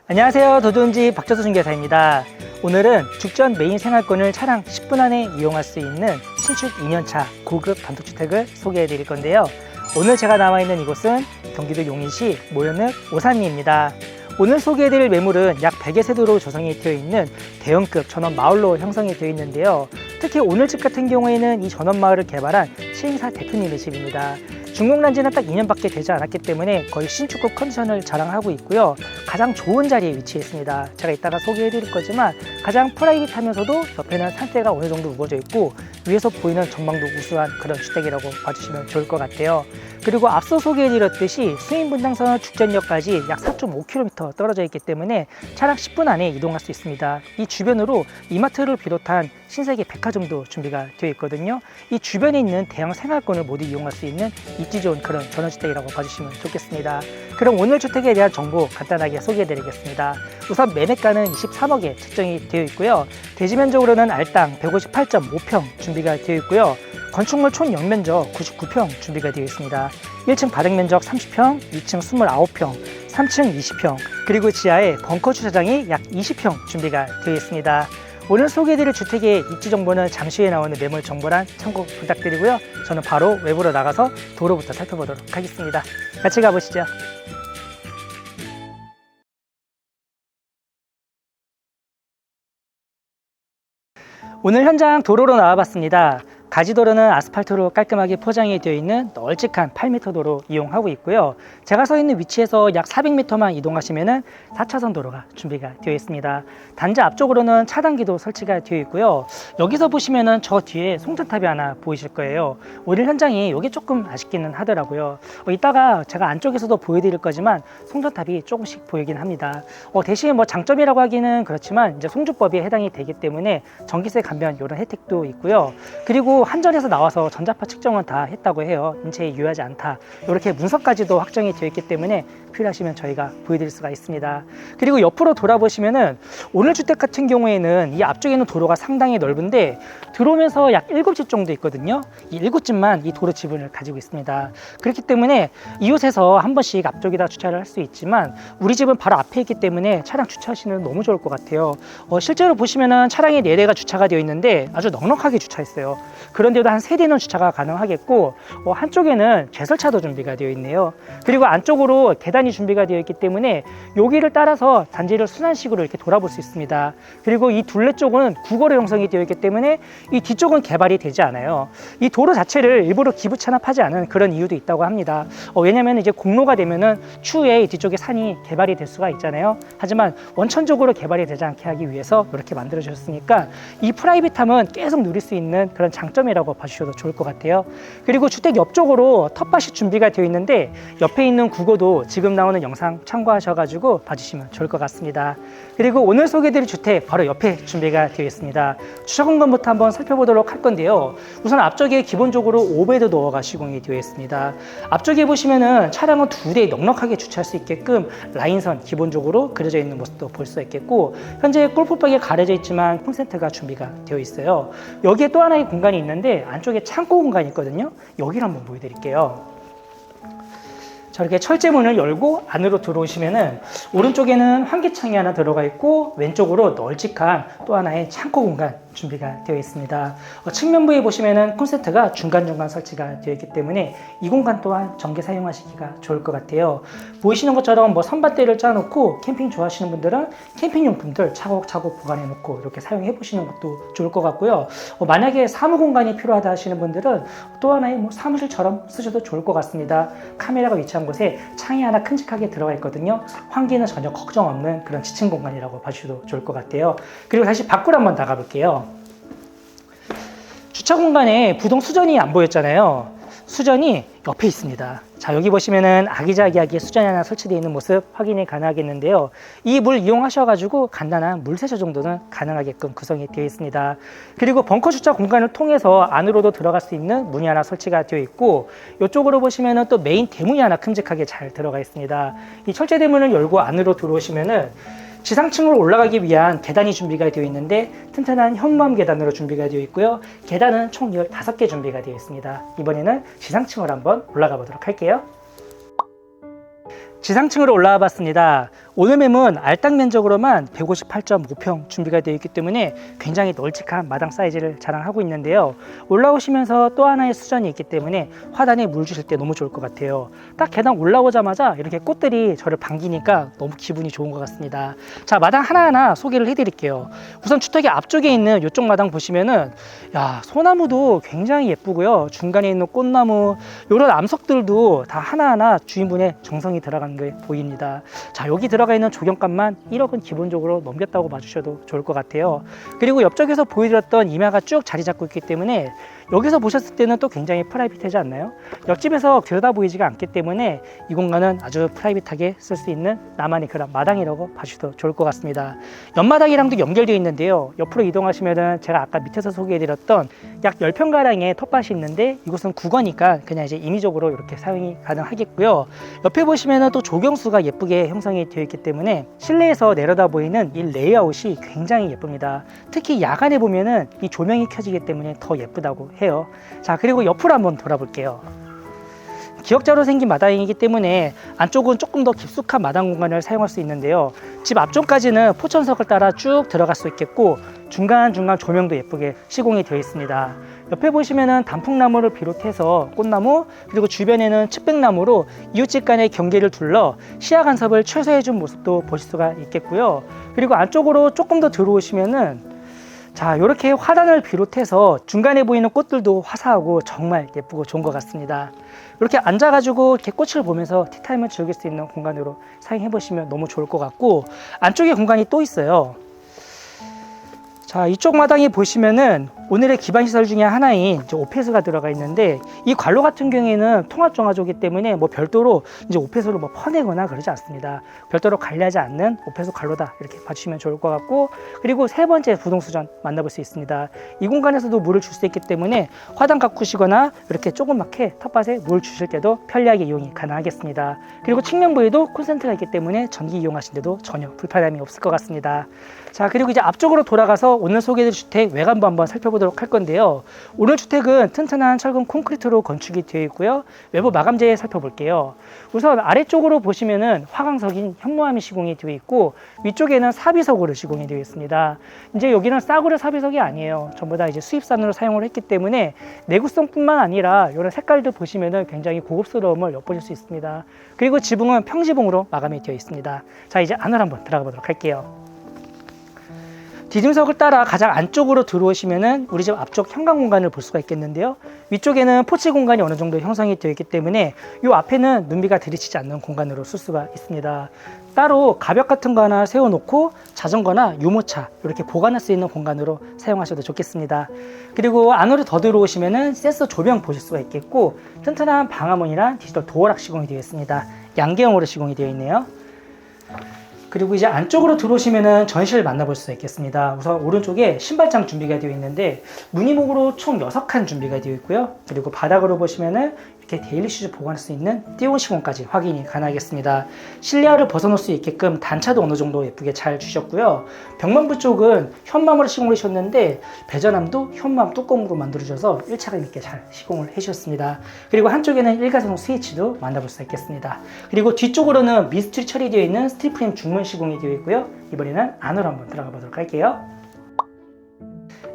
안녕하세요. 도전지 박재수 중개사입니다. 오늘은 죽전 메인 생활권을 차량 10분 안에 이용할 수 있는 신축 2년차 고급 단독주택을 소개해 드릴 건데요. 오늘 제가 나와 있는 이곳은 경기도 용인시 모현읍 오산리입니다. 오늘 소개해 드릴 매물은 약 100여 세대로 조성이 되어 있는 대형급 전원마을로 형성이 되어 있는데요. 특히 오늘 집 같은 경우에는 이 전원마을을 개발한 시행사 대표님의 집입니다. 준공난 지는 딱 2년밖에 되지 않았기 때문에 거의 신축급 컨디션을 자랑하고 있고요. 가장 좋은 자리에 위치해 있습니다. 제가 이따가 소개해 드릴 거지만 가장 프라이빗하면서도 옆에는 산세가 어느 정도 우거져 있고 위에서 보이는 전망도 우수한 그런 주택이라고 봐주시면 좋을 것 같아요. 그리고 앞서 소개해 드렸듯이 수인분당선 죽전역까지 약 4.5km 떨어져 있기 때문에 차량 10분 안에 이동할 수 있습니다. 이 주변으로 이마트를 비롯한 신세계 백화점도 준비가 되어 있거든요. 이 주변에 있는 대형 생활권을 모두 이용할 수 있는 입지 좋은 그런 전원주택이라고 봐주시면 좋겠습니다. 그럼 오늘 주택에 대한 정보 간단하게 소개해 드리겠습니다. 우선 매매가는 23억에 책정이 되어 있고요. 대지 면적으로는 알당 158.5평 준비가 되어 있고요. 건축물 총 연면적 99평 준비가 되어 있습니다. 1층 바닥면적 30평, 2층 29평, 3층 20평, 그리고 지하에 벙커 주차장이 약 20평 준비가 되어 있습니다. 오늘 소개해드릴 주택의 입지 정보는 잠시 후에 나오는 매물 정보란 참고 부탁드리고요. 저는 바로 외부로 나가서 도로부터 살펴보도록 하겠습니다. 같이 가보시죠. 오늘 현장 도로로 나와봤습니다. 가지도로는 아스팔트로 깔끔하게 포장이 되어 있는 널찍한 8m 도로 이용하고 있고요. 제가 서 있는 위치에서 약 400m만 이동하시면 4차선 도로가 준비가 되어 있습니다. 단지 앞쪽으로는 차단기도 설치가 되어 있고요. 여기서 보시면 저 뒤에 송전탑이 하나 보이실 거예요. 오늘 현장이 이게 조금 아쉽기는 하더라고요. 이따가 제가 안쪽에서도 보여드릴 거지만 송전탑이 조금씩 보이긴 합니다. 대신 뭐 장점이라고 하기는 그렇지만 이제 송주법에 해당이 되기 때문에 전기세 감면 이런 혜택도 있고요. 그리고 한전에서 나와서 전자파 측정은 다 했다고 해요. 인체에 유해하지 않다. 이렇게 문서까지도 확정이 되어 있기 때문에 필요하시면 저희가 보여드릴 수가 있습니다. 그리고 옆으로 돌아보시면은 오늘 주택 같은 경우에는 이 앞쪽에 있는 도로가 상당히 넓은데 들어오면서 약 7집 정도 있거든요. 이 7집만 이 도로 지분을 가지고 있습니다. 그렇기 때문에 이곳에서 한 번씩 앞쪽에다 주차를 할 수 있지만 우리 집은 바로 앞에 있기 때문에 차량 주차하시면 너무 좋을 것 같아요. 실제로 보시면은 차량이 4대가 주차가 되어 있는데 아주 넉넉하게 주차했어요. 그런데도 한 3대는 주차가 가능하겠고 한쪽에는 제설차도 준비가 되어 있네요. 그리고 안쪽으로 계단이 준비가 되어 있기 때문에 여기를 따라서 단지를 순환식으로 이렇게 돌아볼 수 있습니다. 그리고 이 둘레 쪽은 국어로 형성이 되어 있기 때문에 이 뒤쪽은 개발이 되지 않아요. 이 도로 자체를 일부러 기부 찬합하지 않은 그런 이유도 있다고 합니다. 왜냐면 이제 공로가 되면은 추후에 이 뒤쪽에 산이 개발이 될 수가 있잖아요. 하지만 원천적으로 개발이 되지 않게 하기 위해서 이렇게 만들어 주셨으니까 이 프라이빗함은 계속 누릴 수 있는 그런 장점이라고 봐주셔도 좋을 것 같아요. 그리고 주택 옆쪽으로 텃밭이 준비가 되어 있는데 옆에 있는 국어도 지금 나오는 영상 참고하셔가지고 봐주시면 좋을 것 같습니다. 그리고 오늘 소개해드릴 주택 바로 옆에 준비가 되어 있습니다. 주차 공간부터 한번 살펴보도록 할 건데요. 우선 앞쪽에 기본적으로 5배드 도어가 시공이 되어 있습니다. 앞쪽에 보시면은 차량은 2대 넉넉하게 주차할 수 있게끔 라인선 기본적으로 그려져 있는 모습도 볼 수 있겠고 현재 골프백이 가려져 있지만 홈센터가 준비가 되어 있어요. 여기에 또 하나의 공간이 있는데 안쪽에 창고 공간이 있거든요. 여기를 한번 보여드릴게요. 이렇게 철제문을 열고 안으로 들어오시면은 오른쪽에는 환기창이 하나 들어가 있고 왼쪽으로 널찍한 또 하나의 창고 공간 준비가 되어 있습니다. 측면부에 보시면은 콘센트가 중간중간 설치가 되어 있기 때문에 이 공간 또한 전기 사용하시기가 좋을 것 같아요. 보이시는 것처럼 뭐 선반대를 짜놓고 캠핑 좋아하시는 분들은 캠핑용품들 차곡차곡 보관해 놓고 이렇게 사용해 보시는 것도 좋을 것 같고요. 만약에 사무 공간이 필요하다 하시는 분들은 또 하나의 뭐 사무실처럼 쓰셔도 좋을 것 같습니다. 카메라가 위치한 곳에 창이 하나 큼직하게 들어가 있거든요. 환기는 전혀 걱정 없는 그런 지층 공간이라고 봐주셔도 좋을 것 같아요. 그리고 다시 밖으로 한번 나가 볼게요. 주차 공간에 부동 수전이 안 보였잖아요. 수전이 옆에 있습니다. 자, 여기 보시면은 아기자기하게 수전이 하나 설치되어 있는 모습 확인이 가능하겠는데요. 이 물 이용하셔가지고 간단한 물 세차 정도는 가능하게끔 구성이 되어 있습니다. 그리고 벙커 주차 공간을 통해서 안으로도 들어갈 수 있는 문이 하나 설치가 되어 있고 이쪽으로 보시면은 또 메인 대문이 하나 큼직하게 잘 들어가 있습니다. 이 철제 대문을 열고 안으로 들어오시면은 지상층으로 올라가기 위한 계단이 준비가 되어 있는데 튼튼한 현무암 계단으로 준비가 되어 있고요. 계단은 총 15개 준비가 되어 있습니다. 이번에는 지상층으로 한번 올라가 보도록 할게요. 지상층으로 올라와 봤습니다. 오늘매은 알딱 면적으로만 158.5평 준비가 되어 있기 때문에 굉장히 널찍한 마당 사이즈를 자랑하고 있는데요. 올라오시면서 또 하나의 수전이 있기 때문에 화단에 물 주실 때 너무 좋을 것 같아요. 딱 계단 올라오자마자 이렇게 꽃들이 저를 반기니까 너무 기분이 좋은 것 같습니다. 자, 마당 하나하나 소개를 해드릴게요. 우선 주택의 앞쪽에 있는 이쪽 마당 보시면은 소나무도 굉장히 예쁘고요. 중간에 있는 꽃나무, 이런 암석들도 다 하나하나 주인분의 정성이 들어간 게 보입니다. 자, 여기 들어가 있는 조경값만 1억은 기본적으로 넘겼다고 봐주셔도 좋을 것 같아요. 그리고 옆쪽에서 보여드렸던 임야가 쭉 자리 잡고 있기 때문에 여기서 보셨을 때는 또 굉장히 프라이빗하지 않나요? 옆집에서 들여다 보이지가 않기 때문에 이 공간은 아주 프라이빗하게 쓸 수 있는 나만의 그런 마당이라고 봐주셔도 좋을 것 같습니다. 옆마당이랑도 연결되어 있는데요. 옆으로 이동하시면은 제가 아까 밑에서 소개해드렸던 약 10평가량의 텃밭이 있는데 이곳은 국어니까 그냥 이제 임의적으로 이렇게 사용이 가능하겠고요. 옆에 보시면은 또 조경수가 예쁘게 형성이 되어 있기 때문에 실내에서 내려다 보이는 이 레이아웃이 굉장히 예쁩니다. 특히 야간에 보면은 이 조명이 켜지기 때문에 더 예쁘다고 해요. 자, 그리고 옆으로 한번 돌아볼게요. 기역자로 생긴 마당이기 때문에 안쪽은 조금 더 깊숙한 마당 공간을 사용할 수 있는데요. 집 앞쪽까지는 포천석을 따라 쭉 들어갈 수 있겠고 중간중간 조명도 예쁘게 시공이 되어 있습니다. 옆에 보시면은 단풍나무를 비롯해서 꽃나무, 그리고 주변에는 측백나무로 이웃집 간의 경계를 둘러 시야 간섭을 최소화해 준 모습도 보실 수가 있겠고요. 그리고 안쪽으로 조금 더 들어오시면은 자, 이렇게 화단을 비롯해서 중간에 보이는 꽃들도 화사하고 정말 예쁘고 좋은 것 같습니다. 이렇게 앉아가지고 이렇게 꽃을 보면서 티타임을 즐길 수 있는 공간으로 사용해 보시면 너무 좋을 것 같고, 안쪽에 공간이 또 있어요. 자, 이쪽 마당에 보시면은 오늘의 기반시설 중에 하나인 이제 오폐수가 들어가 있는데, 이 관로 같은 경우에는 통합정화조이기 때문에 뭐 별도로 이제 오폐수를 뭐 퍼내거나 그러지 않습니다. 별도로 관리하지 않는 오폐수 관로다, 이렇게 봐주시면 좋을 것 같고, 그리고 세 번째 부동수전 만나볼 수 있습니다. 이 공간에서도 물을 줄 수 있기 때문에 화단 가꾸시거나 이렇게 조그맣게 텃밭에 물 주실 때도 편리하게 이용이 가능하겠습니다. 그리고 측면부에도 콘센트가 있기 때문에 전기 이용하시는데도 전혀 불편함이 없을 것 같습니다. 자, 그리고 이제 앞쪽으로 돌아가서 오늘 소개해드릴 주택 외관부 한번 살펴보도록 할 건데요. 오늘 주택은 튼튼한 철근 콘크리트로 건축이 되어 있고요. 외부 마감재 살펴볼게요. 우선 아래쪽으로 보시면은 화강석인 현무암이 시공이 되어 있고, 위쪽에는 사비석으로 시공이 되어 있습니다. 이제 여기는 싸구려 사비석이 아니에요. 전부 다 이제 수입산으로 사용을 했기 때문에 내구성뿐만 아니라 이런 색깔들 보시면은 굉장히 고급스러움을 엿보실 수 있습니다. 그리고 지붕은 평지붕으로 마감이 되어 있습니다. 자, 이제 안으로 한번 들어가 보도록 할게요. 디딤석을 따라 가장 안쪽으로 들어오시면은 우리 집 앞쪽 현관 공간을 볼 수가 있겠는데요. 위쪽에는 포치 공간이 어느 정도 형성이 되어 있기 때문에 이 앞에는 눈비가 들이치지 않는 공간으로 쓸 수가 있습니다. 따로 가벽 같은 거 하나 세워놓고 자전거나 유모차 이렇게 보관할 수 있는 공간으로 사용하셔도 좋겠습니다. 그리고 안으로 더 들어오시면은 센서 조명 보실 수가 있겠고, 튼튼한 방화문이랑 디지털 도어락 시공이 되어 있습니다. 양계형으로 시공이 되어 있네요. 그리고 이제 안쪽으로 들어오시면은 전시를 만나볼 수가 있겠습니다. 우선 오른쪽에 신발장 준비가 되어 있는데 무늬목으로 총 6칸 준비가 되어 있고요. 그리고 바닥으로 보시면은 이렇게 데일리 슈즈 보관할 수 있는 띄온 시공까지 확인이 가능하겠습니다. 실내화를 벗어놓을 수 있게끔 단차도 어느 정도 예쁘게 잘 주셨고요. 벽면부 쪽은 현무암으로 시공을 해주셨는데 배전함도 현무암 뚜껑으로 만들어줘서 일차감 있게 잘 시공을 해주셨습니다. 그리고 한쪽에는 일가성 스위치도 만나볼 수 있겠습니다. 그리고 뒤쪽으로는 미스트리 처리되어 있는 스틸 프레임 중문 시공이 되어 있고요. 이번에는 안으로 한번 들어가 보도록 할게요.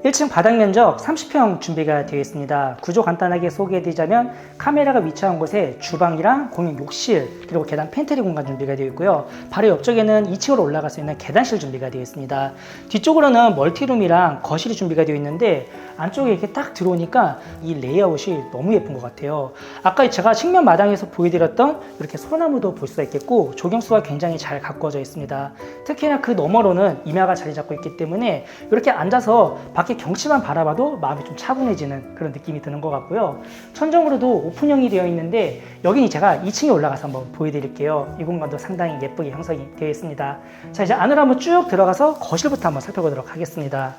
1층 바닥 면적 30평 준비가 되어 있습니다. 구조 간단하게 소개해드리자면 카메라가 위치한 곳에 주방이랑 공용 욕실, 그리고 계단 팬트리 공간 준비가 되어 있고요. 바로 옆쪽에는 2층으로 올라갈 수 있는 계단실 준비가 되어 있습니다. 뒤쪽으로는 멀티룸이랑 거실이 준비가 되어 있는데 안쪽에 이렇게 딱 들어오니까 이 레이아웃이 너무 예쁜 것 같아요. 아까 제가 측면 마당에서 보여드렸던 이렇게 소나무도 볼 수가 있겠고 조경수가 굉장히 잘 가꾸어져 있습니다. 특히나 그 너머로는 임야가 자리 잡고 있기 때문에 이렇게 앉아서 밖에 경치만 바라봐도 마음이 좀 차분해지는 그런 느낌이 드는 것 같고요. 천정으로도 오픈형이 되어 있는데 여기는 제가 2층에 올라가서 한번 보여드릴게요. 이 공간도 상당히 예쁘게 형성이 되어 있습니다. 자, 이제 안으로 한번 쭉 들어가서 거실부터 한번 살펴보도록 하겠습니다.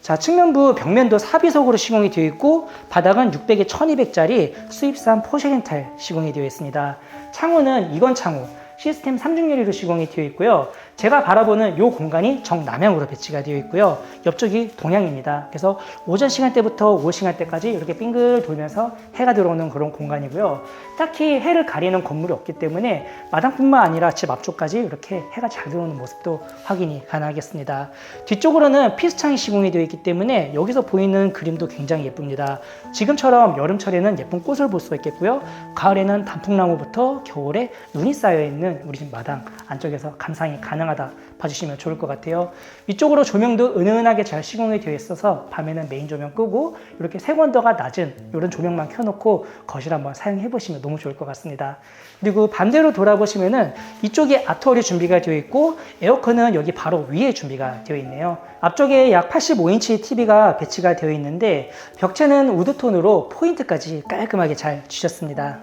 자, 측면부 벽면도 사비석으로 시공이 되어 있고 바닥은 600에 1200짜리 수입산 포세린 타일 시공이 되어 있습니다. 창호는 이건 창호 시스템 3중 유리로 시공이 되어 있고요. 제가 바라보는 이 공간이 정남향으로 배치가 되어 있고요. 옆쪽이 동향입니다. 그래서 오전 시간대부터 오후 시간대까지 이렇게 빙글 돌면서 해가 들어오는 그런 공간이고요. 딱히 해를 가리는 건물이 없기 때문에 마당뿐만 아니라 집 앞쪽까지 이렇게 해가 잘 들어오는 모습도 확인이 가능하겠습니다. 뒤쪽으로는 피스창이 시공이 되어 있기 때문에 여기서 보이는 그림도 굉장히 예쁩니다. 지금처럼 여름철에는 예쁜 꽃을 볼 수가 있겠고요. 가을에는 단풍나무부터 겨울에 눈이 쌓여 있는 우리 집 마당 안쪽에서 감상이 가능하다 봐주시면 좋을 것 같아요. 위쪽으로 조명도 은은하게 잘 시공이 되어 있어서 밤에는 메인 조명 끄고 이렇게 색원도가 낮은 이런 조명만 켜놓고 거실 한번 사용해 보시면 너무 좋을 것 같습니다. 그리고 반대로 돌아보시면은 이쪽에 아트월이 준비가 되어 있고 에어컨은 여기 바로 위에 준비가 되어 있네요. 앞쪽에 약 85인치 TV가 배치가 되어 있는데 벽체는 우드톤으로 포인트까지 깔끔하게 잘 주셨습니다.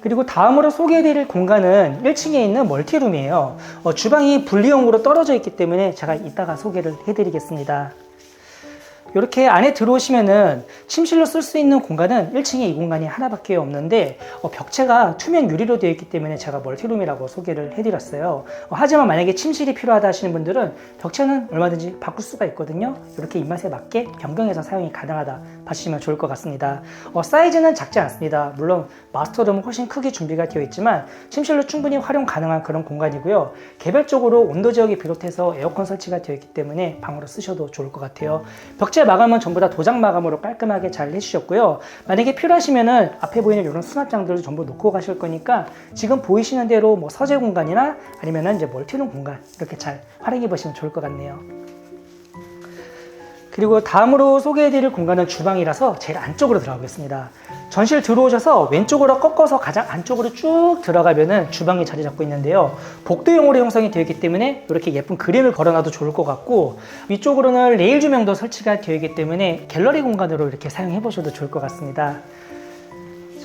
그리고 다음으로 소개해드릴 공간은 1층에 있는 멀티룸이에요. 주방이 분리형으로 떨어져 있기 때문에 제가 이따가 소개를 해드리겠습니다. 이렇게 안에 들어오시면은 침실로 쓸 수 있는 공간은 1층에 이 공간이 하나밖에 없는데 벽체가 투명 유리로 되어 있기 때문에 제가 멀티룸이라고 소개를 해드렸어요. 하지만 만약에 침실이 필요하다 하시는 분들은 벽체는 얼마든지 바꿀 수가 있거든요. 이렇게 입맛에 맞게 변경해서 사용이 가능하다 봐주시면 좋을 것 같습니다. 사이즈는 작지 않습니다. 물론 마스터룸은 훨씬 크게 준비가 되어 있지만 침실로 충분히 활용 가능한 그런 공간이고요. 개별적으로 온도 지역을 비롯해서 에어컨 설치가 되어 있기 때문에 방으로 쓰셔도 좋을 것 같아요. 벽체 마감은 전부 다 도장 마감으로 깔끔하게 잘 해주셨고요. 만약에 필요하시면은 앞에 보이는 이런 수납장들도 전부 놓고 가실 거니까 지금 보이시는 대로 뭐 서재 공간이나 아니면은 이제 멀티룸 공간 이렇게 잘 활용해 보시면 좋을 것 같네요. 그리고 다음으로 소개해드릴 공간은 주방이라서 제일 안쪽으로 들어가겠습니다. 전실 들어오셔서 왼쪽으로 꺾어서 가장 안쪽으로 쭉 들어가면은 주방이 자리 잡고 있는데요. 복도형으로 형성이 되어 있기 때문에 이렇게 예쁜 그림을 걸어놔도 좋을 것 같고 위쪽으로는 레일 조명도 설치가 되어 있기 때문에 갤러리 공간으로 이렇게 사용해 보셔도 좋을 것 같습니다.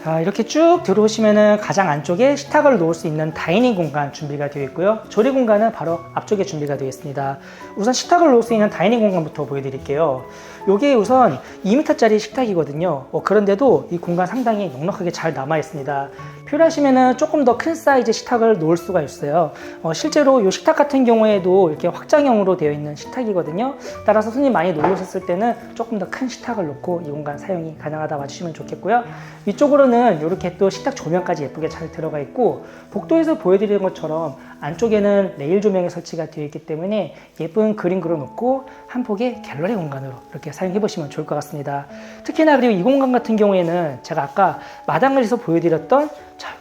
자, 이렇게 쭉 들어오시면은 가장 안쪽에 식탁을 놓을 수 있는 다이닝 공간 준비가 되어 있고요. 조리 공간은 바로 앞쪽에 준비가 되어 있습니다. 우선 식탁을 놓을 수 있는 다이닝 공간부터 보여드릴게요. 이게 우선 2m짜리 식탁이거든요. 그런데도 이 공간 상당히 넉넉하게 잘 남아 있습니다. 필요하시면은 조금 더 큰 사이즈 식탁을 놓을 수가 있어요. 실제로 이 식탁 같은 경우에도 이렇게 확장형으로 되어 있는 식탁이거든요. 따라서 손님 많이 놀러 오셨을 때는 조금 더 큰 식탁을 놓고 이 공간 사용이 가능하다 봐주시면 좋겠고요. 위쪽으로는 이렇게 또 식탁 조명까지 예쁘게 잘 들어가 있고 복도에서 보여드리는 것처럼 안쪽에는 레일 조명이 설치가 되어 있기 때문에 예쁜 그림 그려놓고 한 폭의 갤러리 공간으로 이렇게 사용해 보시면 좋을 것 같습니다. 특히나 그리고 이 공간 같은 경우에는 제가 아까 마당에서 보여드렸던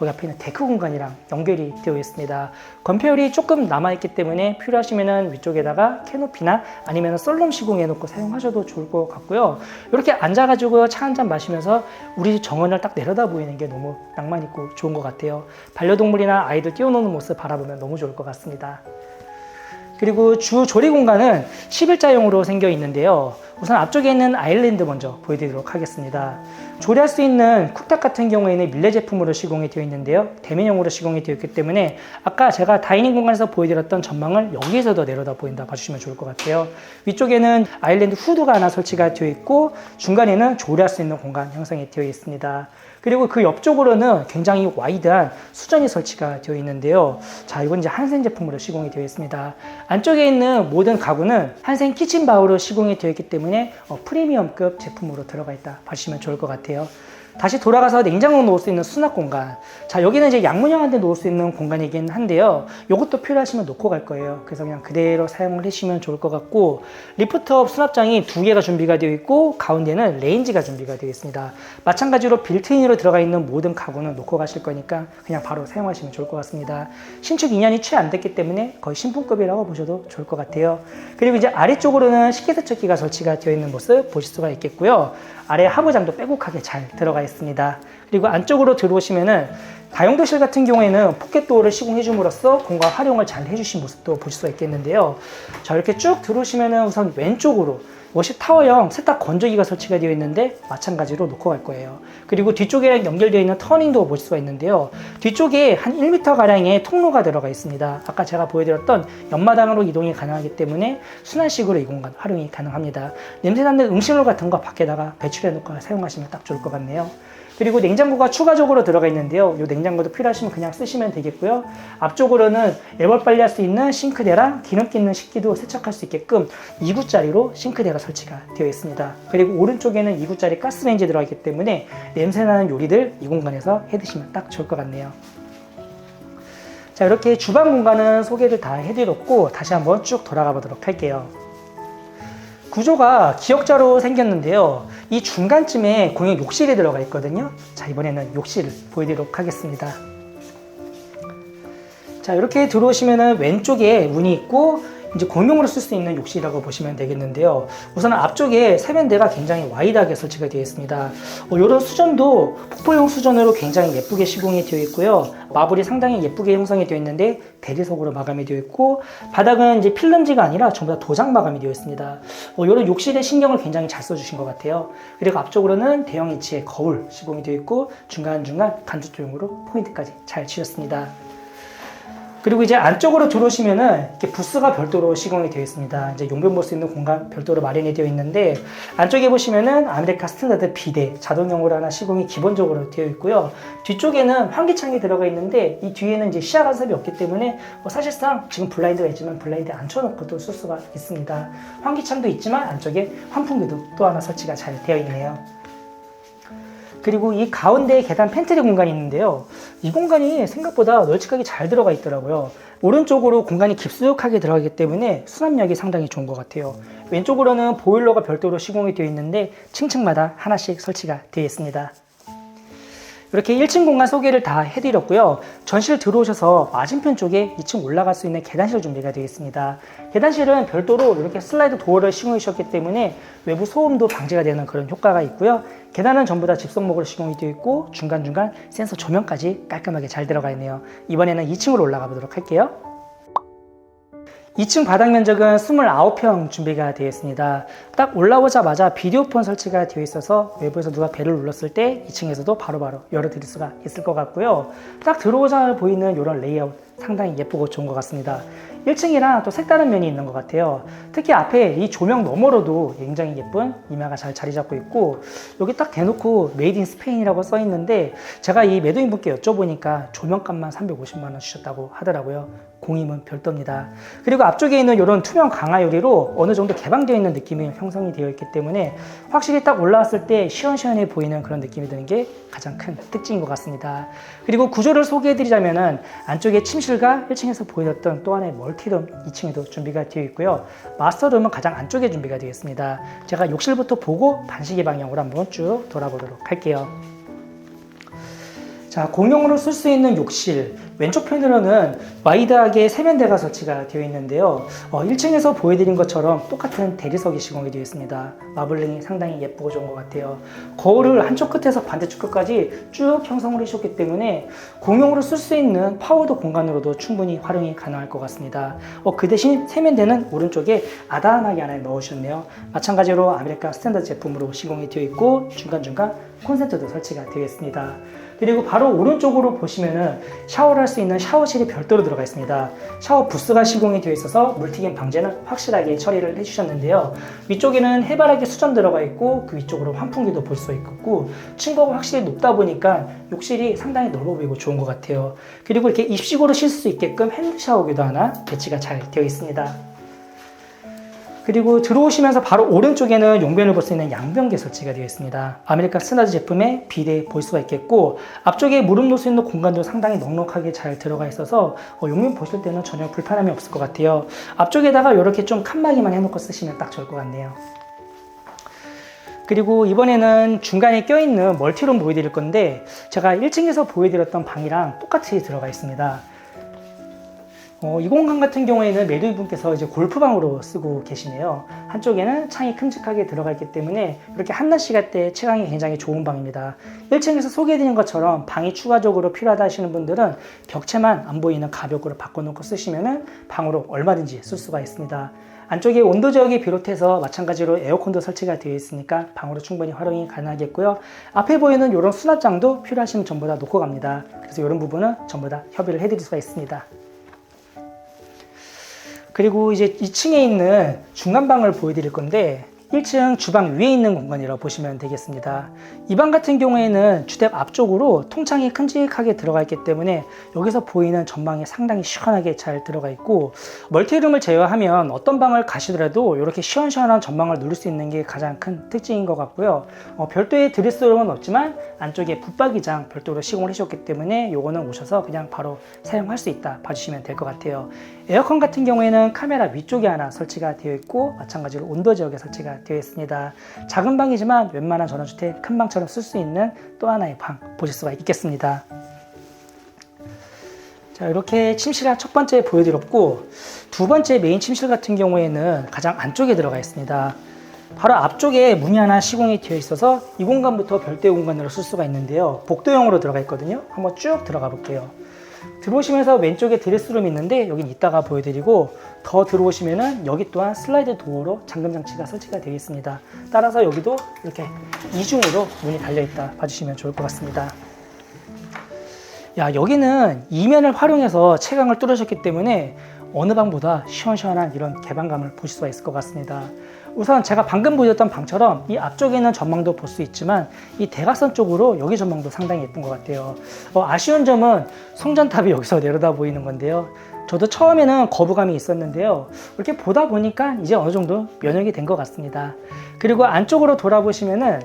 여기 앞에 있는 데크 공간이랑 연결이 되어 있습니다. 건폐율이 조금 남아있기 때문에 필요하시면 위쪽에다가 캐노피나 아니면 썰룸 시공해 놓고 사용하셔도 좋을 것 같고요. 이렇게 앉아가지고 차 한잔 마시면서 우리 정원을 딱 내려다 보이는 게 너무 낭만 있고 좋은 것 같아요. 반려동물이나 아이들 뛰어노는 모습 바라보면 너무 좋을 것 같습니다. 그리고 주 조리 공간은 11자형으로 생겨 있는데요. 우선 앞쪽에 있는 아일랜드 먼저 보여드리도록 하겠습니다. 조리할 수 있는 쿡탑 같은 경우에는 밀레 제품으로 시공이 되어 있는데요. 대면형으로 시공이 되어 있기 때문에 아까 제가 다이닝 공간에서 보여드렸던 전망을 여기에서도 내려다 보인다 봐주시면 좋을 것 같아요. 위쪽에는 아일랜드 후드가 하나 설치가 되어 있고 중간에는 조리할 수 있는 공간 형성이 되어 있습니다. 그리고 그 옆쪽으로는 굉장히 와이드한 수전이 설치가 되어 있는데요. 자, 이건 이제 한센 제품으로 시공이 되어 있습니다. 안쪽에 있는 모든 가구는 한센 키친바우로 시공이 되어 있기 때문에 프리미엄급 제품으로 들어가 있다 봐주시면 좋을 것 같아요. 다시 돌아가서 냉장고 놓을 수 있는 수납 공간. 자, 여기는 이제 양문형한 데 놓을 수 있는 공간이긴 한데요. 이것도 필요하시면 놓고 갈 거예요. 그래서 그냥 그대로 사용을 해주시면 좋을 것 같고, 리프트업 수납장이 2개가 준비가 되어 있고, 가운데는 레인지가 준비가 되어 있습니다. 마찬가지로 빌트인으로 들어가 있는 모든 가구는 놓고 가실 거니까 그냥 바로 사용하시면 좋을 것 같습니다. 신축 2년이 채 안 됐기 때문에 거의 신품급이라고 보셔도 좋을 것 같아요. 그리고 이제 아래쪽으로는 식기세척기가 설치가 되어 있는 모습 보실 수가 있겠고요. 아래 하부장도 빼곡하게 잘 들어가 있습니다. 그리고 안쪽으로 들어오시면은 다용도실 같은 경우에는 포켓도어를 시공해 줌으로써 공간 활용을 잘 해주신 모습도 보실 수가 있겠는데요. 자, 이렇게 쭉 들어오시면은 우선 왼쪽으로 워시 타워형 세탁 건조기가 설치가 되어 있는데 마찬가지로 놓고 갈 거예요. 그리고 뒤쪽에 연결되어 있는 터닝도 보실 수가 있는데요. 뒤쪽에 한 1m 가량의 통로가 들어가 있습니다. 아까 제가 보여드렸던 옆마당으로 이동이 가능하기 때문에 순환식으로 이 공간 활용이 가능합니다. 냄새나는 음식물 같은 거 밖에다가 배출해 놓고 사용하시면 딱 좋을 것 같네요. 그리고 냉장고가 추가적으로 들어가 있는데요. 이 냉장고도 필요하시면 그냥 쓰시면 되겠고요. 앞쪽으로는 애벌 빨리할 수 있는 싱크대랑 기름기 있는 식기도 세척할 수 있게끔 2구짜리로 싱크대가 설치가 되어 있습니다. 그리고 오른쪽에는 2구짜리 가스레인지 들어가 있기 때문에 냄새나는 요리들 이 공간에서 해 드시면 딱 좋을 것 같네요. 자, 이렇게 주방 공간은 소개를 다 해드렸고 다시 한번 쭉 돌아가 보도록 할게요. 구조가 기역자로 생겼는데요. 이 중간쯤에 공용 욕실이 들어가 있거든요. 자, 이번에는 욕실을 보여드리도록 하겠습니다. 자, 이렇게 들어오시면은 왼쪽에 문이 있고 이제 공용으로 쓸 수 있는 욕실이라고 보시면 되겠는데요. 우선 앞쪽에 세면대가 굉장히 와이드하게 설치가 되어 있습니다. 이런 수전도 폭포용 수전으로 굉장히 예쁘게 시공이 되어 있고요. 마블이 상당히 예쁘게 형성이 되어 있는데 대리석으로 마감이 되어 있고 바닥은 이제 필름지가 아니라 전부 다 도장 마감이 되어 있습니다. 이런 욕실에 신경을 굉장히 잘 써주신 것 같아요. 그리고 앞쪽으로는 대형 이치의 거울 시공이 되어 있고 중간중간 간접조형으로 포인트까지 잘 치셨습니다. 그리고 이제 안쪽으로 들어오시면은 이렇게 부스가 별도로 시공이 되어 있습니다. 이제 용변 볼 수 있는 공간 별도로 마련이 되어 있는데 안쪽에 보시면은 아메리카 스탠다드 비데 자동용으로 하나 시공이 기본적으로 되어 있고요. 뒤쪽에는 환기창이 들어가 있는데 이 뒤에는 이제 시야 간섭이 없기 때문에 사실상 지금 블라인드가 있지만 블라인드 앉혀놓고도 쓸 수가 있습니다. 환기창도 있지만 안쪽에 환풍기도 또 하나 설치가 잘 되어 있네요. 그리고 이 가운데에 계단 팬트리 공간이 있는데요. 이 공간이 생각보다 널찍하게 잘 들어가 있더라고요. 오른쪽으로 공간이 깊숙하게 들어가기 때문에 수납력이 상당히 좋은 것 같아요. 왼쪽으로는 보일러가 별도로 시공이 되어 있는데 층층마다 하나씩 설치가 되어 있습니다. 이렇게 1층 공간 소개를 다 해드렸고요. 전실 들어오셔서 맞은편 쪽에 2층 올라갈 수 있는 계단실 준비가 되어 있습니다. 계단실은 별도로 이렇게 슬라이드 도어를 시공해 주셨기 때문에 외부 소음도 방지가 되는 그런 효과가 있고요. 계단은 전부 다 집성목으로 시공이 되어 있고 중간중간 센서 조명까지 깔끔하게 잘 들어가 있네요. 이번에는 2층으로 올라가 보도록 할게요. 2층 바닥 면적은 29평 준비가 되어 있습니다. 딱 올라오자마자 비디오폰 설치가 되어 있어서 외부에서 누가 벨을 눌렀을 때 2층에서도 바로바로 열어드릴 수가 있을 것 같고요. 딱 들어오자마자 보이는 이런 레이아웃 상당히 예쁘고 좋은 것 같습니다. 1층이랑 또 색다른 면이 있는 것 같아요. 특히 앞에 이 조명 너머로도 굉장히 예쁜 이마가 잘 자리 잡고 있고 여기 딱 대놓고 메이드 인 스페인이라고 써 있는데 제가 이 매도인 분께 여쭤보니까 조명값만 350만 원 주셨다고 하더라고요. 공임은 별도입니다. 그리고 앞쪽에 있는 이런 투명 강화 유리로 어느 정도 개방되어 있는 느낌이 형성이 되어 있기 때문에 확실히 딱 올라왔을 때 시원시원해 보이는 그런 느낌이 드는 게 가장 큰 특징인 것 같습니다. 그리고 구조를 소개해드리자면은 안쪽에 침실과 1층에서 보여줬던 또 하나의 멀티룸 2층에도 준비가 되어 있고요. 마스터룸은 가장 안쪽에 준비가 되어 있습니다. 제가 욕실부터 보고 반시계 방향으로 한번 쭉 돌아보도록 할게요. 자, 공용으로 쓸 수 있는 욕실 왼쪽 편으로는 와이드하게 세면대가 설치가 되어 있는데요. 1층에서 보여드린 것처럼 똑같은 대리석이 시공이 되어 있습니다. 마블링이 상당히 예쁘고 좋은 것 같아요. 거울을 한쪽 끝에서 반대쪽 끝까지 쭉 형성을 해주셨기 때문에 공용으로 쓸 수 있는 파우더 공간으로도 충분히 활용이 가능할 것 같습니다. 그 대신 세면대는 오른쪽에 아담하게 하나 넣으셨네요. 마찬가지로 아메리카 스탠다드 제품으로 시공이 되어 있고 중간중간 콘센트도 설치가 되어 있습니다. 그리고 바로 오른쪽으로 보시면은 샤워를 할 수 있는 샤워실이 별도로 들어가 있습니다. 샤워 부스가 시공이 되어 있어서 물튀김 방제는 확실하게 처리를 해주셨는데요. 위쪽에는 해바라기 수전 들어가 있고 그 위쪽으로 환풍기도 볼 수 있고 층고가 확실히 높다 보니까 욕실이 상당히 넓어 보이고 좋은 것 같아요. 그리고 이렇게 입식으로 쉴 수 있게끔 핸드 샤워기도 하나 배치가 잘 되어 있습니다. 그리고 들어오시면서 바로 오른쪽에는 용변을 볼 수 있는 양변기 설치가 되어 있습니다. 아메리카 스탠다드 제품의 비대 볼 수가 있겠고 앞쪽에 무릎 놓을 수 있는 공간도 상당히 넉넉하게 잘 들어가 있어서 용변 보실 때는 전혀 불편함이 없을 것 같아요. 앞쪽에다가 이렇게 좀 칸막이만 해놓고 쓰시면 딱 좋을 것 같네요. 그리고 이번에는 중간에 껴있는 멀티룸 보여드릴 건데 제가 1층에서 보여드렸던 방이랑 똑같이 들어가 있습니다. 이 공간 같은 경우에는 매도인 분께서 이제 골프방으로 쓰고 계시네요. 한쪽에는 창이 큼직하게 들어가 있기 때문에 이렇게 한낮 시간대 채광이 굉장히 좋은 방입니다. 1층에서 소개해드린 것처럼 방이 추가적으로 필요하다 하시는 분들은 벽체만 안 보이는 가벽으로 바꿔놓고 쓰시면 방으로 얼마든지 쓸 수가 있습니다. 안쪽에 온도 제어기 비롯해서 마찬가지로 에어컨도 설치가 되어 있으니까 방으로 충분히 활용이 가능하겠고요. 앞에 보이는 이런 수납장도 필요하시면 전부 다 놓고 갑니다. 그래서 이런 부분은 전부 다 협의를 해드릴 수가 있습니다. 그리고 이제 2층에 있는 중간방을 보여드릴 건데 1층 주방 위에 있는 공간이라고 보시면 되겠습니다. 이 방 같은 경우에는 주택 앞쪽으로 통창이 큼직하게 들어가 있기 때문에 여기서 보이는 전망이 상당히 시원하게 잘 들어가 있고, 멀티룸을 제외하면 어떤 방을 가시더라도 이렇게 시원시원한 전망을 누릴 수 있는 게 가장 큰 특징인 것 같고요. 별도의 드레스룸은 없지만 안쪽에 붙박이장 별도로 시공을 해주셨기 때문에 요거는 오셔서 그냥 바로 사용할 수 있다 봐주시면 될 것 같아요. 에어컨 같은 경우에는 카메라 위쪽에 하나 설치가 되어 있고, 마찬가지로 온도 지역에 설치가 되어 있습니다. 작은 방이지만 웬만한 전원주택 큰 방처럼 쓸 수 있는 또 하나의 방 보실 수가 있겠습니다. 자, 이렇게 침실을 첫 번째 보여드렸고, 두 번째 메인 침실 같은 경우에는 가장 안쪽에 들어가 있습니다. 바로 앞쪽에 문이 하나 시공이 되어 있어서 이 공간부터 별도의 공간으로 쓸 수가 있는데요. 복도형으로 들어가 있거든요. 한번 쭉 들어가 볼게요. 들어오시면서 왼쪽에 드레스룸이 있는데 여긴 이따가 보여드리고, 더 들어오시면은 여기 또한 슬라이드 도어로 잠금 장치가 설치가 되어 있습니다. 따라서 여기도 이렇게 이중으로 문이 달려 있다 봐주시면 좋을 것 같습니다. 야, 여기는 이면을 활용해서 채광을 뚫으셨기 때문에 어느 방보다 시원시원한 이런 개방감을 보실 수가 있을 것 같습니다. 우선 제가 방금 보여줬던 방처럼 이 앞쪽에는 전망도 볼 수 있지만 이 대각선 쪽으로 여기 전망도 상당히 예쁜 것 같아요. 아쉬운 점은 송전탑이 여기서 내려다 보이는 건데요. 저도 처음에는 거부감이 있었는데요. 이렇게 보다 보니까 이제 어느 정도 면역이 된 것 같습니다. 그리고 안쪽으로 돌아보시면은,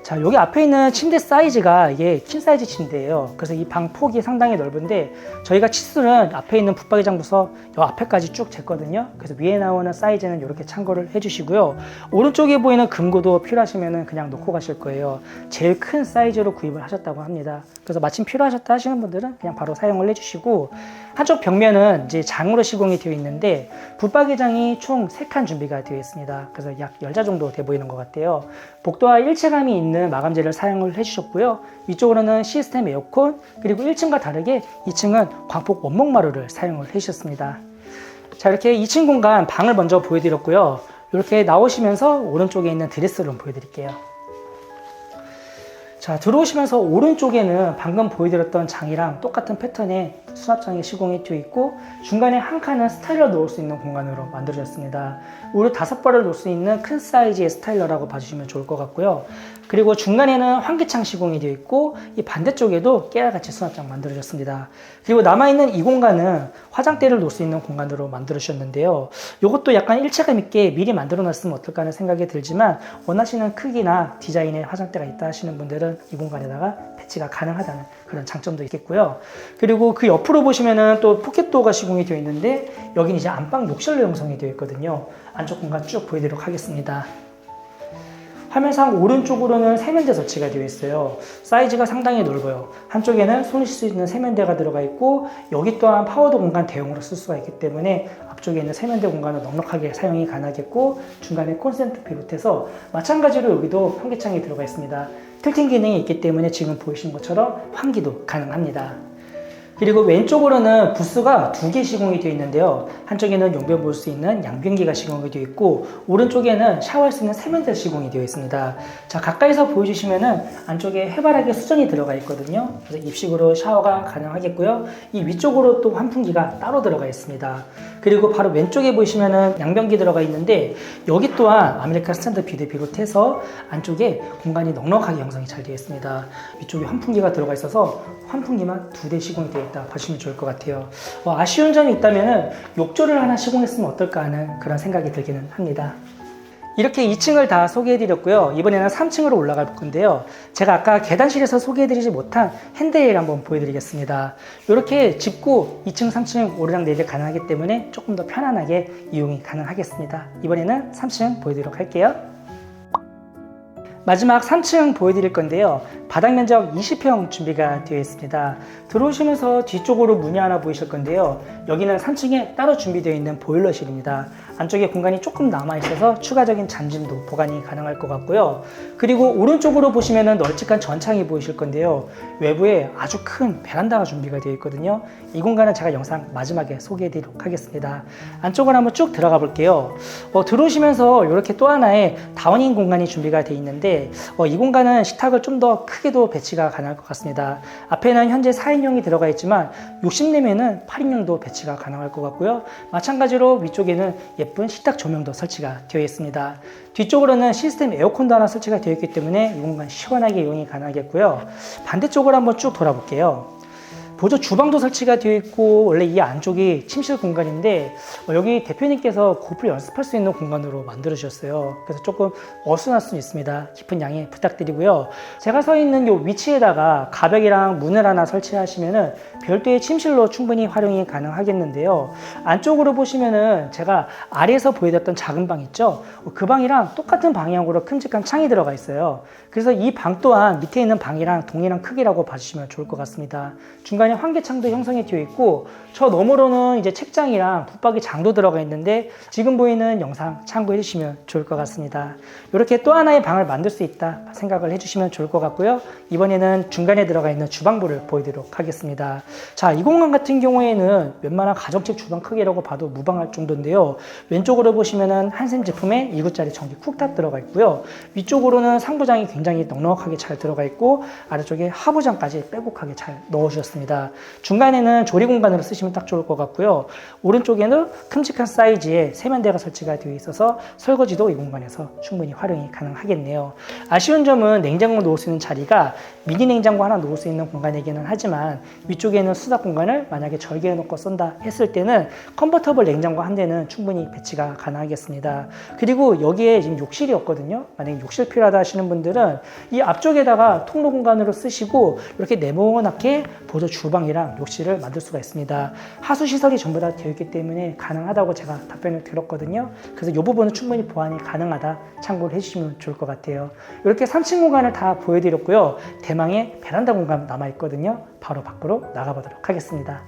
자, 여기 앞에 있는 침대 사이즈가 이게 퀸 사이즈 침대예요. 그래서 이 방 폭이 상당히 넓은데, 저희가 치수는 앞에 있는 붙박이장부터 이 앞에까지 쭉 쟀거든요. 그래서 위에 나오는 사이즈는 이렇게 참고를 해주시고요. 오른쪽에 보이는 금고도 필요하시면 그냥 놓고 가실 거예요. 제일 큰 사이즈로 구입을 하셨다고 합니다. 그래서 마침 필요하셨다 하시는 분들은 그냥 바로 사용을 해주시고, 한쪽 벽면은 이제 장으로 시공이 되어 있는데 붙박이장이 총 3칸 준비가 되어 있습니다. 그래서 약 10자 정도 돼 보이는 것 같아요. 복도와 일체감이 있는 마감재를 사용을 해주셨고요. 위쪽으로는 시스템 에어컨, 그리고 1층과 다르게 2층은 광폭 원목마루를 사용을 해주셨습니다. 자, 이렇게 2층 공간 방을 먼저 보여드렸고요. 이렇게 나오시면서 오른쪽에 있는 드레스룸 보여드릴게요. 자, 들어오시면서 오른쪽에는 방금 보여드렸던 장이랑 똑같은 패턴의 수납장이 시공이 되어 있고, 중간에 한 칸은 스타일러 놓을 수 있는 공간으로 만들어졌습니다. 우리 5발을 놓을 수 있는 큰 사이즈의 스타일러라고 봐주시면 좋을 것 같고요. 그리고 중간에는 환기창 시공이 되어 있고, 이 반대쪽에도 깨알같이 수납장 만들어졌습니다. 그리고 남아있는 이 공간은 화장대를 놓을 수 있는 공간으로 만들어주셨는데요. 이것도 약간 일체감 있게 미리 만들어 놨으면 어떨까 하는 생각이 들지만, 원하시는 크기나 디자인의 화장대가 있다 하시는 분들은 이 공간에다가 배치가 가능하다는 그런 장점도 있겠고요. 그리고 그 옆으로 보시면은 또 포켓도어가 시공이 되어 있는데, 여기는 이제 안방 욕실로 형성이 되어 있거든요. 안쪽 공간 쭉 보여드리도록 하겠습니다. 화면상 오른쪽으로는 세면대 설치가 되어 있어요. 사이즈가 상당히 넓어요. 한쪽에는 손을 쉴 수 있는 세면대가 들어가 있고, 여기 또한 파우더 공간 대용으로 쓸 수가 있기 때문에 앞쪽에 있는 세면대 공간은 넉넉하게 사용이 가능하겠고, 중간에 콘센트 비롯해서 마찬가지로 여기도 환기창이 들어가 있습니다. 틸팅 기능이 있기 때문에 지금 보이시는 것처럼 환기도 가능합니다. 그리고 왼쪽으로는 부스가 2개 시공이 되어 있는데요. 한쪽에는 용변 볼 수 있는 양변기가 시공이 되어 있고, 오른쪽에는 샤워할 수 있는 세면대 시공이 되어 있습니다. 자, 가까이서 보여주시면은 안쪽에 해바라기 수전이 들어가 있거든요. 그래서 입식으로 샤워가 가능하겠고요. 이 위쪽으로 또 환풍기가 따로 들어가 있습니다. 그리고 바로 왼쪽에 보시면은 양변기 들어가 있는데, 여기 또한 아메리칸 스탠드 비드 비롯해서 안쪽에 공간이 넉넉하게 형성이 잘 되어 있습니다. 위쪽에 환풍기가 들어가 있어서 환풍기만 2대 시공이 되어 있다 보시면 좋을 것 같아요. 아쉬운 점이 있다면은 욕조를 하나 시공했으면 어떨까 하는 그런 생각이 들기는 합니다. 이렇게 2층을 다 소개해드렸고요. 이번에는 3층으로 올라갈 건데요. 제가 아까 계단실에서 소개해드리지 못한 핸드레일 한번 보여드리겠습니다. 이렇게 짚고 2층, 3층 오르락내리락 가능하기 때문에 조금 더 편안하게 이용이 가능하겠습니다. 이번에는 3층 보여드리도록 할게요. 마지막 3층 보여드릴 건데요. 바닥 면적 20평 준비가 되어 있습니다. 들어오시면서 뒤쪽으로 문이 하나 보이실 건데요. 여기는 3층에 따로 준비되어 있는 보일러실입니다. 안쪽에 공간이 조금 남아 있어서 추가적인 잔짐도 보관이 가능할 것 같고요. 그리고 오른쪽으로 보시면은 널찍한 전창이 보이실 건데요. 외부에 아주 큰 베란다가 준비가 되어 있거든요. 이 공간은 제가 영상 마지막에 소개해 드리도록 하겠습니다. 안쪽으로 한번 쭉 들어가 볼게요. 들어오시면서 이렇게 또 하나의 다운인 공간이 준비가 되어 있는데, 이 공간은 식탁을 좀 더 크게도 배치가 가능할 것 같습니다. 앞에는 현재 4인용이 들어가 있지만 욕심내면은 8인용도 배치가 가능할 것 같고요. 마찬가지로 위쪽에는 예쁜 예쁜 식탁 조명도 설치가 되어 있습니다. 뒤쪽으로는 시스템 에어컨도 하나 설치가 되어 있기 때문에 이 공간 시원하게 이용이 가능하겠고요. 반대쪽으로 한번 쭉 돌아볼게요. 보조 주방도 설치가 되어 있고 원래 이 안쪽이 침실 공간인데 여기 대표님께서 골프 연습할 수 있는 공간으로 만들어 주셨어요. 그래서 조금 어수선할 수 있습니다. 깊은 양해 부탁드리고요. 제가 서 있는 이 위치에다가 가벽이랑 문을 하나 설치하시면은 별도의 침실로 충분히 활용이 가능하겠는데요. 안쪽으로 보시면은 제가 아래에서 보여드렸던 작은 방 있죠? 그 방이랑 똑같은 방향으로 큼직한 창이 들어가 있어요. 그래서 이 방 또한 밑에 있는 방이랑 동일한 크기라고 봐주시면 좋을 것 같습니다. 중간에 환기창도 형성이 되어 있고 저 너머로는 이제 책장이랑 붙박이 장도 들어가 있는데 지금 보이는 영상 참고해 주시면 좋을 것 같습니다. 이렇게 또 하나의 방을 만들 수 있다 생각을 해주시면 좋을 것 같고요. 이번에는 중간에 들어가 있는 주방부를 보여드리도록 하겠습니다. 자, 이 공간 같은 경우에는 웬만한 가정집 주방 크기라고 봐도 무방할 정도인데요. 왼쪽으로 보시면은 한샘 제품의 2구짜리 전기 쿡탑 들어가 있고요. 위쪽으로는 상부장이 굉장히 넉넉하게 잘 들어가 있고 아래쪽에 하부장까지 빼곡하게 잘 넣어주셨습니다. 중간에는 조리 공간으로 쓰시면 딱 좋을 것 같고요. 오른쪽에는 큼직한 사이즈의 세면대가 설치가 되어 있어서 설거지도 이 공간에서 충분히 활용이 가능하겠네요. 아쉬운 점은 냉장고 놓을 수 있는 자리가 미니 냉장고 하나 놓을 수 있는 공간이기는 하지만 위쪽에는 수납 공간을 만약에 절개해 놓고 쓴다 했을 때는 컨버터블 냉장고 한 대는 충분히 배치가 가능하겠습니다. 그리고 여기에 지금 욕실이 없거든요. 만약에 욕실 필요하다 하시는 분들은 이 앞쪽에다가 통로 공간으로 쓰시고 이렇게 네모나게 보조 주방이랑 욕실을 만들 수가 있습니다. 하수 시설이 전부 다 되어 있기 때문에 가능하다고 제가 답변을 드렸거든요. 그래서 이 부분은 충분히 보완이 가능하다 참고를 해주시면 좋을 것 같아요. 이렇게 3층 공간을 다 보여드렸고요. 대망의 베란다 공간 남아있거든요. 바로 밖으로 나가보도록 하겠습니다.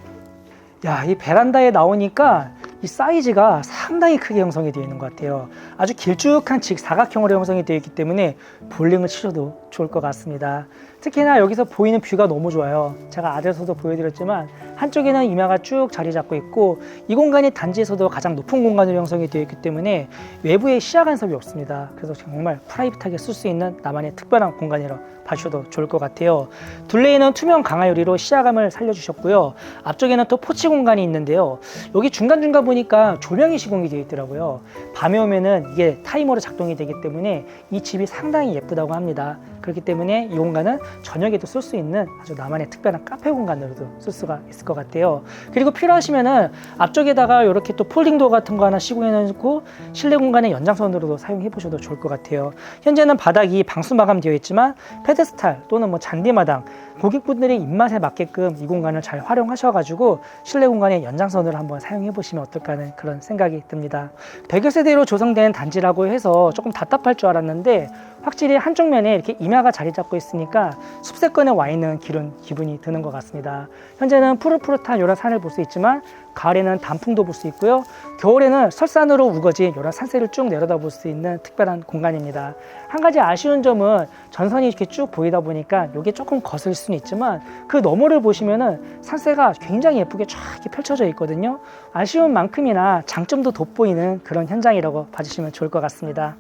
야, 이 베란다에 나오니까 이 사이즈가 상당히 크게 형성이 되어 있는 것 같아요. 아주 길쭉한 직사각형으로 형성이 되어 있기 때문에 볼링을 치셔도 좋을 것 같습니다. 특히나 여기서 보이는 뷰가 너무 좋아요. 제가 아래에서도 보여드렸지만 한쪽에는 임야가 쭉 자리 잡고 있고 이 공간이 단지에서도 가장 높은 공간으로 형성이 되어 있기 때문에 외부에 시야 간섭이 없습니다. 그래서 정말 프라이빗하게 쓸 수 있는 나만의 특별한 공간이라고 봐주셔도 좋을 것 같아요. 둘레에는 투명 강화 유리로 시야감을 살려주셨고요. 앞쪽에는 또 포치 공간이 있는데요. 여기 중간중간 보니까 조명이 시공이 되어 있더라고요. 밤에 오면은 이게 타이머로 작동이 되기 때문에 이 집이 상당히 예쁘다고 합니다. 그렇기 때문에 이 공간은 저녁에도 쓸 수 있는 아주 나만의 특별한 카페 공간으로도 쓸 수가 있을 것 같아요. 그리고 필요하시면은 앞쪽에다가 이렇게 또 폴딩도어 같은 거 하나 시공해 놓고 실내 공간의 연장선으로도 사용해 보셔도 좋을 것 같아요. 현재는 바닥이 방수 마감되어 있지만 페데스탈 또는 뭐 잔디마당 고객분들의 입맛에 맞게끔 이 공간을 잘 활용하셔가지고 실내 공간의 연장선으로 한번 사용해 보시면 어떨까 하는 그런 생각이 듭니다. 100여 세대로 조성된 단지라고 해서 조금 답답할 줄 알았는데 확실히 한쪽 면에 이렇게 임야가 자리 잡고 있으니까 숲세권에 와 있는 기분이 드는 것 같습니다. 현재는 푸릇푸릇한 이런 산을 볼 수 있지만 가을에는 단풍도 볼 수 있고요. 겨울에는 설산으로 우거진 이런 산세를 쭉 내려다 볼 수 있는 특별한 공간입니다. 한 가지 아쉬운 점은 전선이 이렇게 쭉 보이다 보니까 이게 조금 거슬 수는 있지만 그 너머를 보시면은 산세가 굉장히 예쁘게 쫙 이렇게 펼쳐져 있거든요. 아쉬운 만큼이나 장점도 돋보이는 그런 현장이라고 봐주시면 좋을 것 같습니다.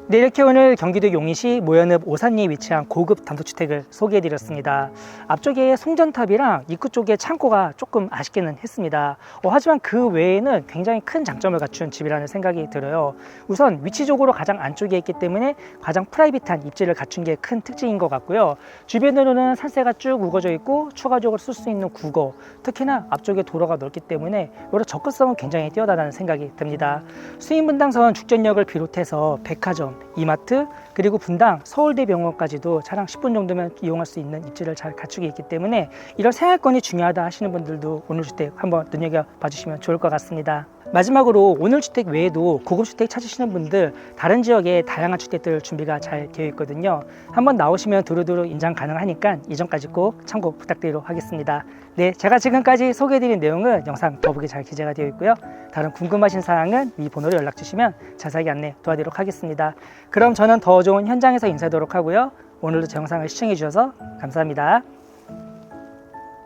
네, 이렇게 오늘 경기도 용인시 모연읍 오산리에 위치한 고급 단독주택을 소개해드렸습니다. 앞쪽에 송전탑이랑 입구 쪽에 창고가 조금 아쉽기는 했습니다. 하지만 그 외에는 굉장히 큰 장점을 갖춘 집이라는 생각이 들어요. 우선 위치적으로 가장 안쪽에 있기 때문에 가장 프라이빗한 입지를 갖춘 게 큰 특징인 것 같고요. 주변으로는 산세가 쭉 우거져 있고 추가적으로 쓸 수 있는 구거, 특히나 앞쪽에 도로가 넓기 때문에 이런 접근성은 굉장히 뛰어나다는 생각이 듭니다. 수인분당선 죽전역을 비롯해서 백화점, 이마트, 그리고 분당, 서울대병원까지도 차량 10분 정도면 이용할 수 있는 입지를 잘 갖추고 있기 때문에 이런 생활권이 중요하다 하시는 분들도 오늘주택 한번 눈여겨봐 주시면 좋을 것 같습니다. 마지막으로 오늘주택 외에도 고급주택 찾으시는 분들 다른 지역에 다양한 주택들 준비가 잘 되어 있거든요. 한번 나오시면 두루두루 인장 가능하니까 이전까지 꼭 참고 부탁드리도록 하겠습니다. 네, 제가 지금까지 소개해드린 내용은 영상 더보기 잘 기재가 되어 있고요. 다른 궁금하신 사항은 이 번호로 연락 주시면 자세하게 안내 도와드리도록 하겠습니다. 그럼 저는 더 좋은 현장에서 인사하도록 하고요. 오늘도 제 영상을 시청해 주셔서 감사합니다.